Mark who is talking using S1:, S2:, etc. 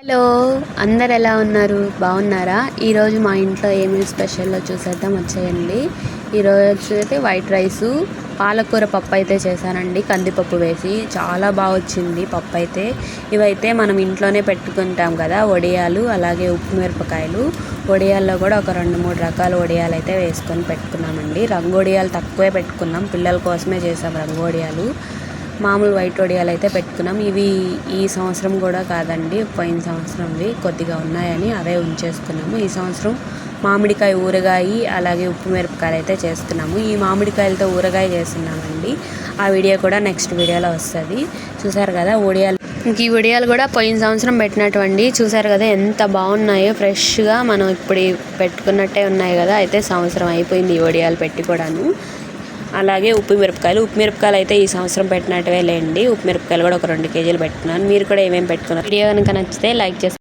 S1: Hello, అందరు ఎలా ఉన్నారు? బాగున్నారా? ఈరోజు మా ఇంట్లో ఏమేమి స్పెషల్లో చూసేద్దాం వచ్చేయండి. ఈరోజు అయితే వైట్ రైసు, పాలకూర పప్పు అయితే చేశానండి. కందిపప్పు వేసి చాలా బాగా వచ్చింది పప్పు అయితే. ఇవైతే మనం ఇంట్లోనే పెట్టుకుంటాం కదా, వడియాలు, అలాగే ఉప్పు మిరపకాయలు. వడియాల్లో కూడా ఒక 2-3 రకాల వడియాలు అయితే వేసుకొని పెట్టుకున్నామండి. రంగు వడియాలు తక్కువే పెట్టుకున్నాం, పిల్లల కోసమే చేసాం రంగు వడియాలు. మామూలు వైట్ వడియాలు అయితే పెట్టుకున్నాం. ఇవి ఈ సంవత్సరం కూడా కాదండి, పోయిన సంవత్సరంవి కొద్దిగా ఉన్నాయని అవే ఉంచేసుకున్నాము. ఈ సంవత్సరం మామిడికాయ ఊరగాయ, అలాగే ఉప్పు మిరపకాయలు అయితే చేస్తున్నాము. ఈ మామిడికాయలతో ఊరగాయ చేస్తున్నామండి. ఆ వీడియో కూడా నెక్స్ట్ వీడియోలో వస్తుంది. చూసారు కదా వడియాలు. ఈ వడియాలు కూడా పోయిన సంవత్సరం పెట్టినటువంటి, చూసారు కదా ఎంత బాగున్నాయో, ఫ్రెష్గా మనం ఇప్పుడు పెట్టుకున్నట్టే ఉన్నాయి కదా. అయితే సంవత్సరం అయిపోయింది ఈ వడియాలు పెట్టి కూడాను. అలాగే ఉప్పు మిరపకాయలు అయితే ఈ సంవత్సరం పెట్టినట్టువే లేండి. ఉప్పు మిరపకాయలు కూడా ఒక 2 కేజీలు పెట్టుకున్నాను. మీరు కూడా ఏమేమి పెట్టుకున్నారు? వీడియో కనుక నచ్చితే లైక్ చేసి